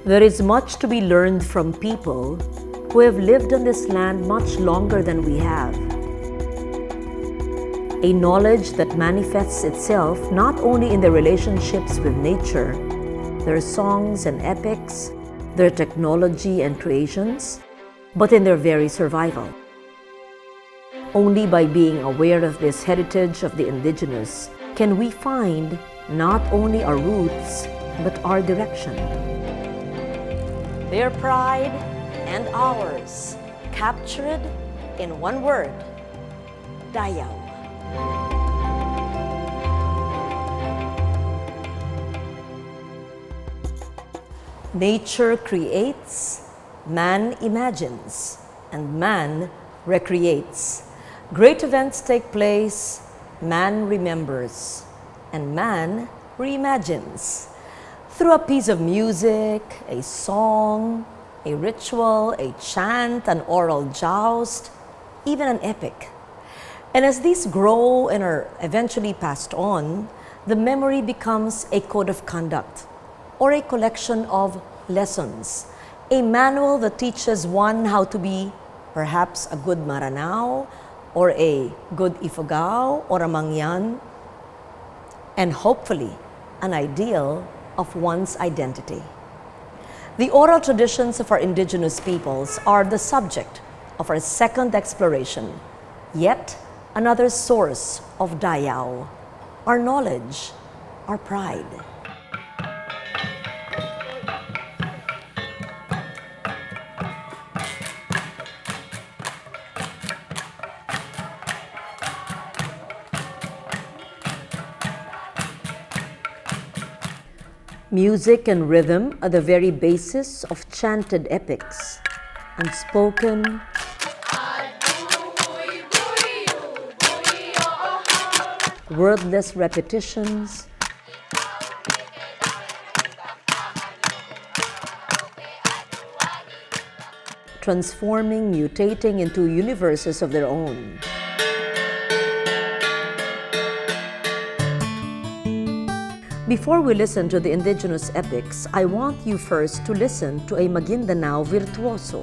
There is much to be learned from people who have lived on this land much longer than we have. A knowledge that manifests itself not only in their relationships with nature, their songs and epics, their technology and creations, but in their very survival. Only by being aware of this heritage of the indigenous can we find not only our roots, but our direction. Their pride and ours, captured in one word, Dayaw. Nature creates, man imagines, and man recreates. Great events take place, man remembers, and man reimagines. Through a piece of music, a song, a ritual, a chant, an oral joust, even an epic. And as these grow and are eventually passed on, the memory becomes a code of conduct or a collection of lessons, a manual that teaches one how to be perhaps a good Maranao or a good Ifugao or a Mangyan, and hopefully an ideal of one's identity. The oral traditions of our indigenous peoples are the subject of our second exploration, yet another source of Dayaw, our knowledge, our pride. Music and rhythm are the very basis of chanted epics, unspoken, wordless repetitions, transforming, mutating into universes of their own. Before we listen to the indigenous epics, I want you first to listen to a Maguindanao virtuoso.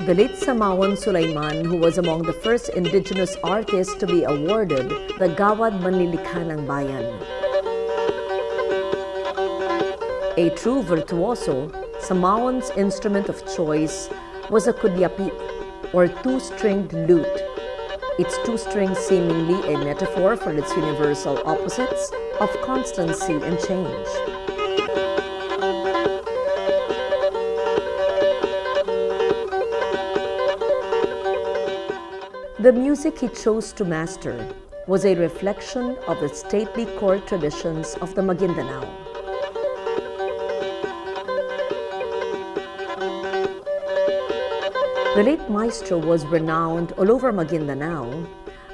The late Samawan Sulaiman, who was among the first indigenous artists to be awarded the Gawad Manlilikha ng Bayan. A true virtuoso, Samawan's instrument of choice was a kudyapi, or two-stringed lute. Its two strings seemingly a metaphor for its universal opposites of constancy and change. The music he chose to master was a reflection of the stately court traditions of the Maguindanao. The late maestro was renowned all over Maguindanao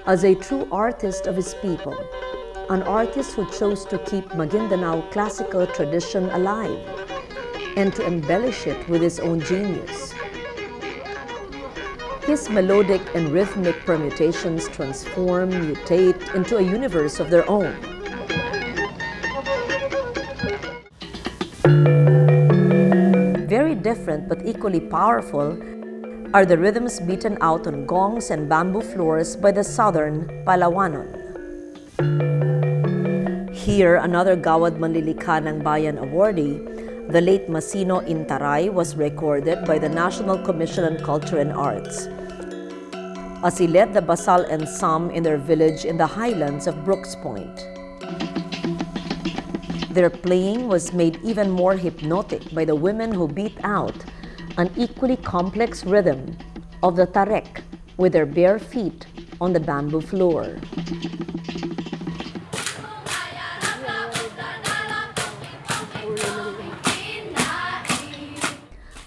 as a true artist of his people, an artist who chose to keep Maguindanao classical tradition alive and to embellish it with his own genius. His melodic and rhythmic permutations transform, mutate into a universe of their own. Very different but equally powerful are the rhythms beaten out on gongs and bamboo floors by the southern Palawanon. Here, another Gawad Manlilikha ng Bayan awardee, the late Masino Intaray, was recorded by the National Commission on Culture and Arts as he led the Basal and Sam in their village in the highlands of Brooks Point. Their playing was made even more hypnotic by the women who beat out an equally complex rhythm of the tarek with their bare feet on the bamboo floor.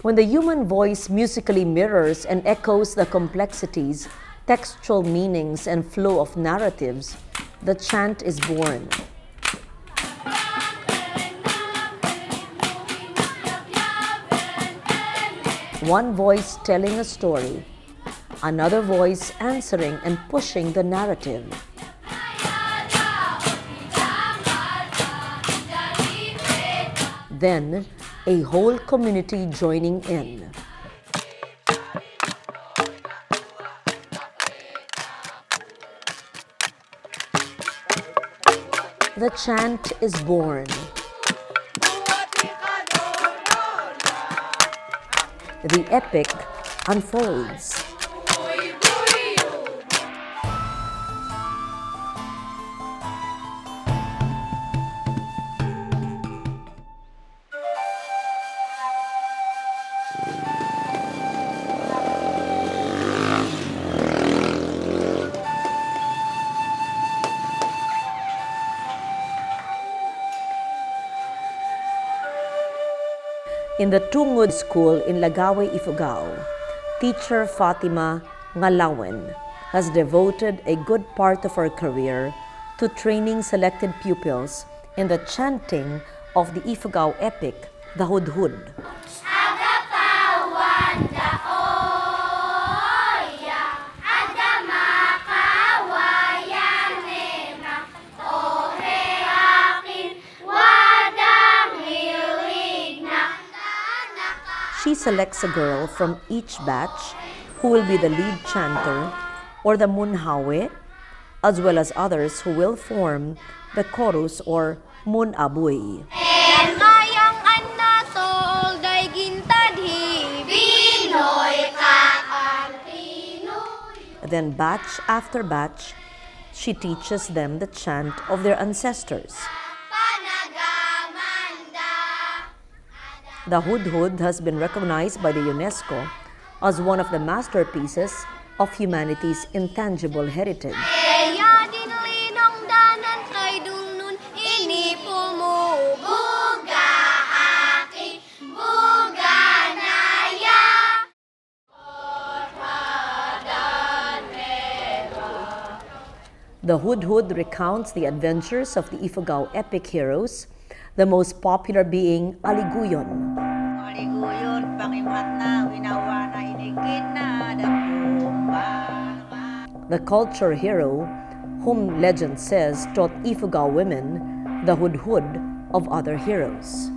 When the human voice musically mirrors and echoes the complexities, textual meanings, and flow of narratives, the chant is born. One voice telling a story, another voice answering and pushing the narrative. Then, a whole community joining in. The chant is born. The epic unfolds. In the Tungod School in Lagawe, Ifugao, teacher Fatima Ngalawen has devoted a good part of her career to training selected pupils in the chanting of the Ifugao epic, the Hudhud. She selects a girl from each batch who will be the lead chanter or the munhawe, as well as others who will form the chorus or munabuy. Then batch after batch, she teaches them the chant of their ancestors. The Hudhud has been recognized by the UNESCO as one of the masterpieces of humanity's intangible heritage. The Hudhud recounts the adventures of the Ifugao epic heroes, the most popular being Aliguyon. The culture hero, whom legend says taught Ifugao women the Hudhud of other heroes.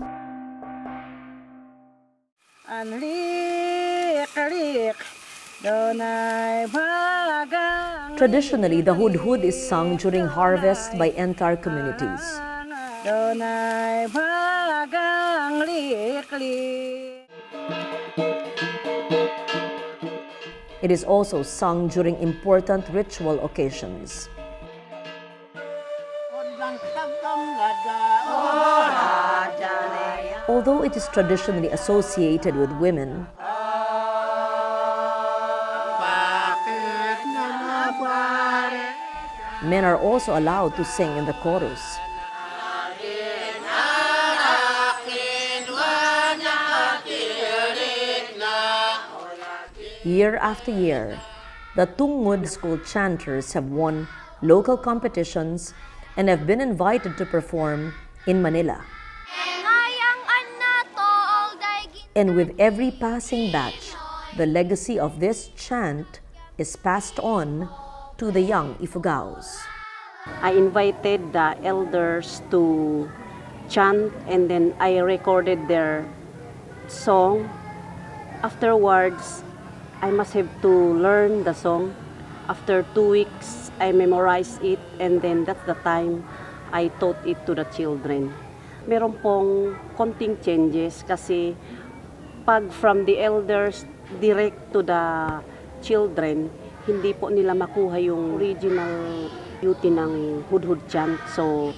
Traditionally, the Hudhud is sung during harvest by entire communities. It is also sung during important ritual occasions. Although it is traditionally associated with women, men are also allowed to sing in the chorus. Year after year, the Tungod School chanters have won local competitions and have been invited to perform in Manila. And with every passing batch, the legacy of this chant is passed on to the young Ifugaos. I invited the elders to chant, and then I recorded their song. Afterwards, I must have to learn the song. After 2 weeks, I memorized it, and then that's the time I taught it to the children. Meron pong konting changes kasi pag from the elders direct to the children, hindi po nila makuha yung original beauty ng Hudhud chant. So,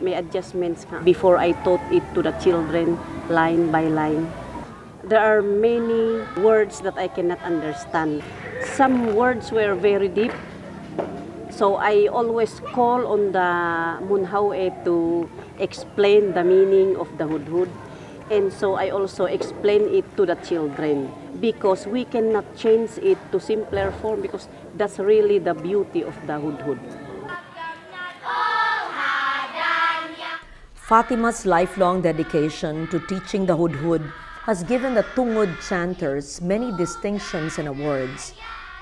may adjustments before I taught it to the children line by line. There are many words that I cannot understand. Some words were very deep. So I always call on the munhawe to explain the meaning of the Hudhud. And so I also explain it to the children because we cannot change it to simpler form because that's really the beauty of the Hudhud. Fatima's lifelong dedication to teaching the Hudhud has given the Tungod chanters many distinctions and awards,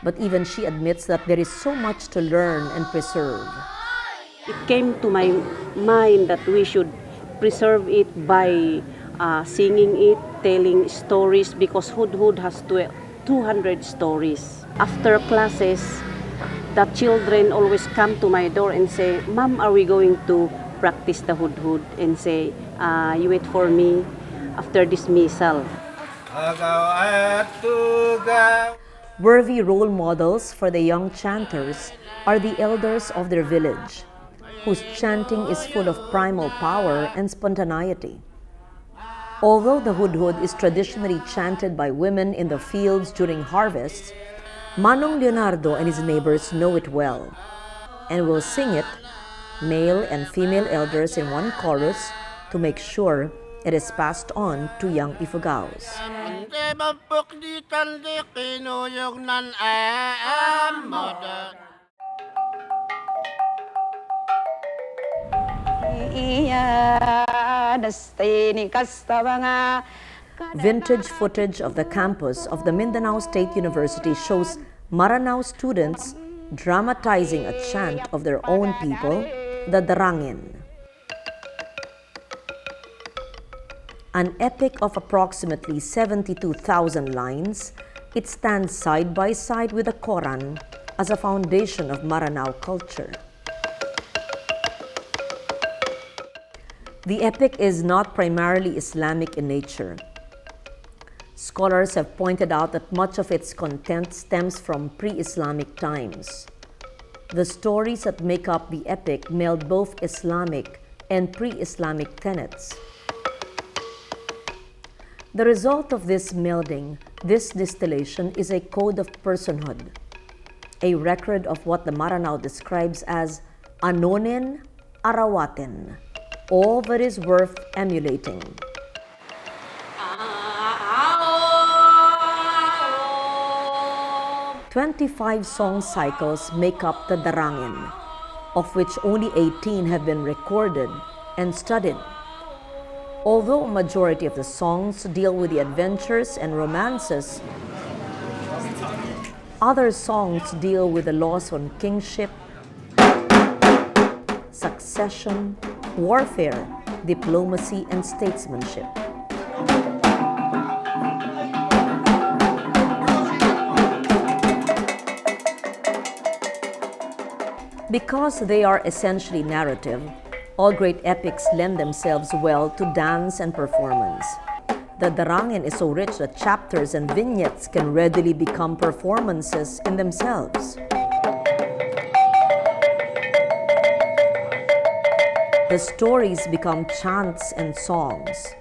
but even she admits that there is so much to learn and preserve. It came to my mind that we should preserve it by singing it, telling stories because Hudhud has 200 stories. After classes, the children always come to my door and say, "Ma'am, are we going to practice the Hudhud?" And say, "You wait for me after dismissal." Worthy role models for the young chanters are the elders of their village, whose chanting is full of primal power and spontaneity. Although the Hudhud is traditionally chanted by women in the fields during harvests, Manong Leonardo and his neighbors know it well and will sing it, male and female elders in one chorus, to make sure it is passed on to young Ifugaos. Vintage footage of the campus of the Mindanao State University shows Maranao students dramatizing a chant of their own people, the Darangin. An epic of approximately 72,000 lines, it stands side by side with the Quran as a foundation of Maranao culture. The epic is not primarily Islamic in nature. Scholars have pointed out that much of its content stems from pre-Islamic times. The stories that make up the epic meld both Islamic and pre-Islamic tenets. The result of this melding, this distillation, is a code of personhood, a record of what the Maranao describes as anonin arawatin, all that is worth emulating. "25 song cycles make up the Darangin, of which only 18 have been recorded and studied. Although a majority of the songs deal with the adventures and romances, other songs deal with the laws on kingship, succession, warfare, diplomacy, and statesmanship. Because they are essentially narrative, all great epics lend themselves well to dance and performance. The Darangin is so rich that chapters and vignettes can readily become performances in themselves. The stories become chants and songs.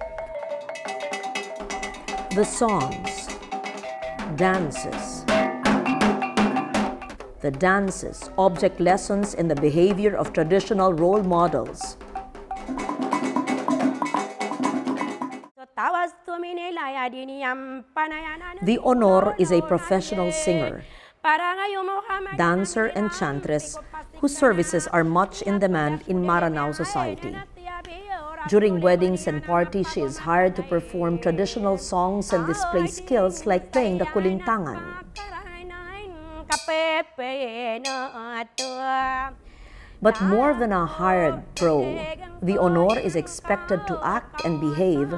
The songs, dances. The dances, object lessons in the behavior of traditional role models. The honor is a professional singer, dancer, and chantress whose services are much in demand in Maranao society. During weddings and parties, she is hired to perform traditional songs and display skills like playing the kulintangan. But more than a hired pro, the honor is expected to act and behave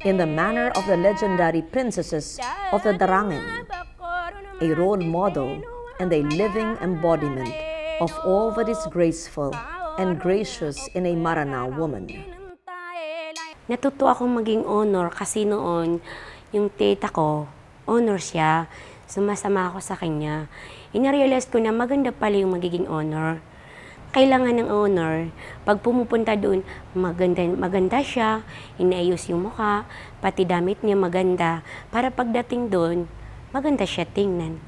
in the manner of the legendary princesses of the Darangin, a role model and a living embodiment of all that is graceful and gracious in a Maranao woman. Natuto akong maging honor kasi noon, yung tita ko, honor siya, sumasama ako sa kanya. Ina-realize ko na maganda pala yung magiging honor. Kailangan ng honor, pag pumupunta doon, maganda siya, inaayos yung mukha, pati damit niya maganda, para pagdating doon, maganda siya tingnan.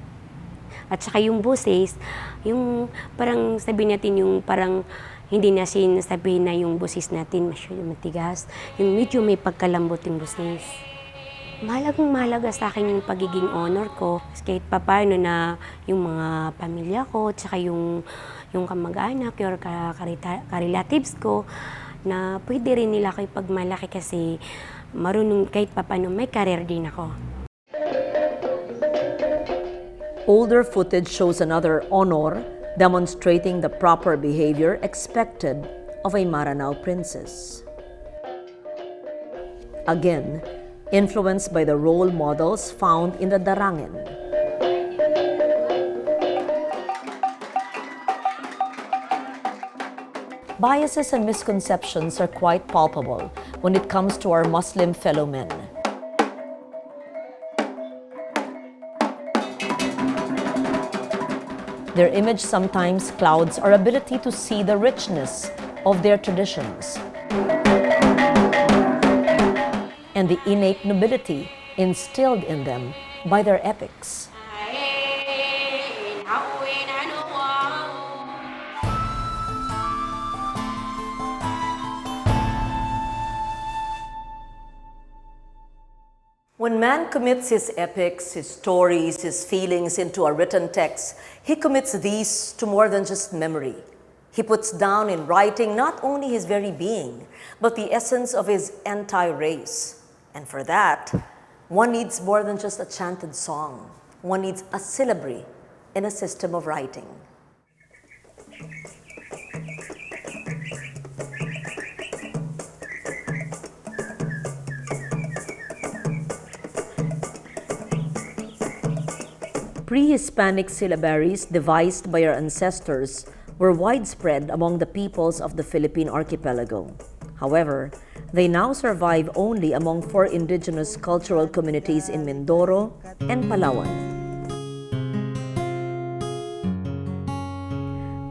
At saka yung boses, yung parang sabihin natin yung parang hindi na sinasabihin na yung boses natin masyadong matigas, yung medyo may pagkalambot yung boses. Mahalaga sa akin yung pagiging honor ko. Kahit papaano na yung mga pamilya ko, tsaka yung kamag-anak, yung ka-relatives ko, na pwede rin nila ako ipagmalaki kasi marunong kahit papaano may career din ako. Older footage shows another honor demonstrating the proper behavior expected of a Maranao princess. again influenced by the role models found in the Darangen. Biases and misconceptions are quite palpable when it comes to our Muslim fellow men. Their image sometimes clouds our ability to see the richness of their traditions and the innate nobility instilled in them by their epics. When man commits his epics, his stories, his feelings into a written text, he commits these to more than just memory. He puts down in writing not only his very being, but the essence of his entire race. And for that, one needs more than just a chanted song. One needs a syllabary in a system of writing. Pre-Hispanic syllabaries devised by our ancestors were widespread among the peoples of the Philippine archipelago. However, they now survive only among 4 indigenous cultural communities in Mindoro and Palawan.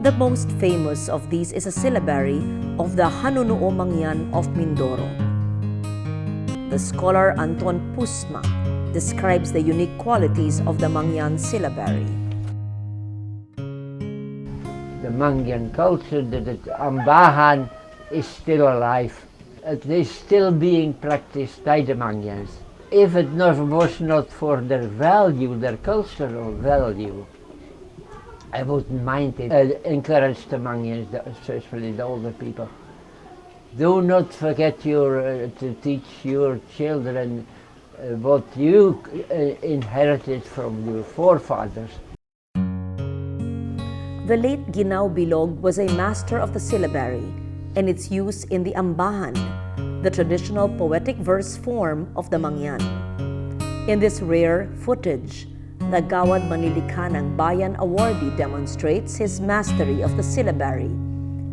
The most famous of these is a syllabary of the Hanunuo Mangyan of Mindoro. The scholar Anton Pusma describes the unique qualities of the Mangyan syllabary. The Mangyan culture, that ambahan is still alive. It is still being practiced by the Mangyans. If it was not for their value, their cultural value, I wouldn't mind it. Encourage the Mangyans, especially the older people. Do not forget to teach your children what you inherited from your forefathers. The late Ginao Bilog was a master of the syllabary and its use in the ambahan, the traditional poetic verse form of the Mangyan. In this rare footage, the Gawad Manlilikha ng Bayan awardee demonstrates his mastery of the syllabary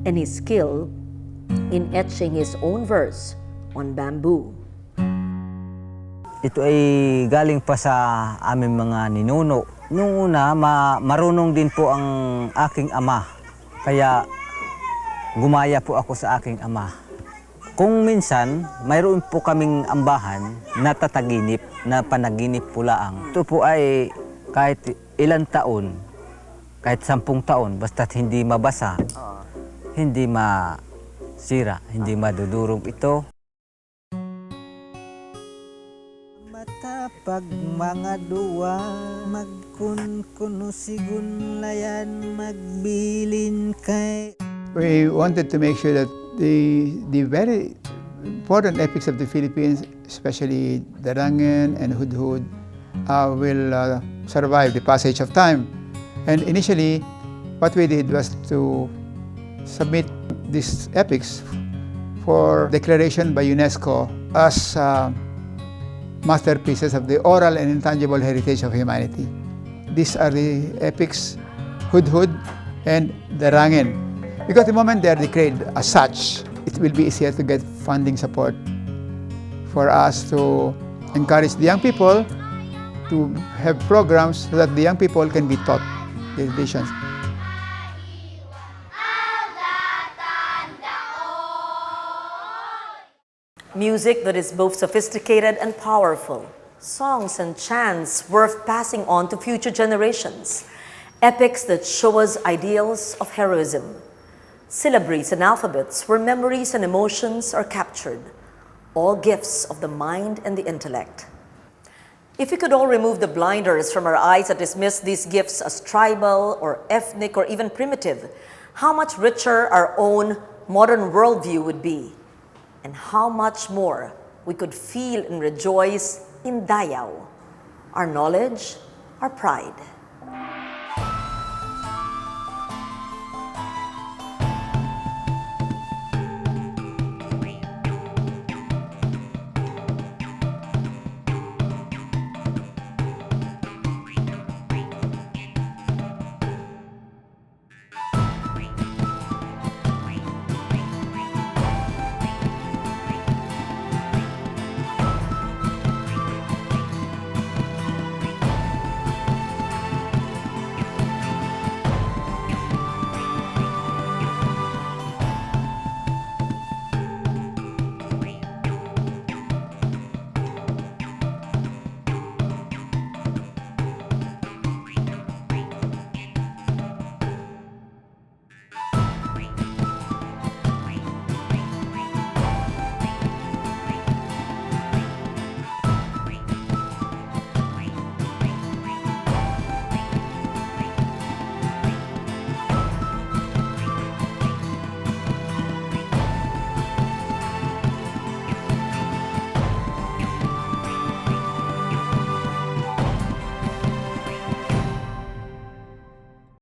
and his skill in etching his own verse on bamboo. Ito ay galing pa sa aming mga ninuno. Noong una, marunong din po ang aking ama. Kaya gumaya po ako sa aking ama. Kung minsan, mayroon po kaming ambahan na tataginip, na panaginip po laang. Ito po ay kahit ilang taon, kahit 10 taon, basta't hindi mabasa, hindi masira, hindi madudurog ito. Matapag mga duwa, magkunkuno sigunlayan, magbilin kay. We wanted to make sure that the very important epics of the Philippines, especially Darangen and Hudhud, will survive the passage of time. And initially, what we did was to submit these epics for declaration by UNESCO as masterpieces of the oral and intangible heritage of humanity. These are the epics, Hudhud and Darangen. Because the moment they are declared as such, it will be easier to get funding support for us to encourage the young people to have programs so that the young people can be taught the traditions. Music that is both sophisticated and powerful. Songs and chants worth passing on to future generations. Epics that show us ideals of heroism. Syllabaries and alphabets where memories and emotions are captured. All gifts of the mind and the intellect. If we could all remove the blinders from our eyes that dismiss these gifts as tribal or ethnic or even primitive, how much richer our own modern worldview would be, and how much more we could feel and rejoice in Dayaw, our knowledge, our pride.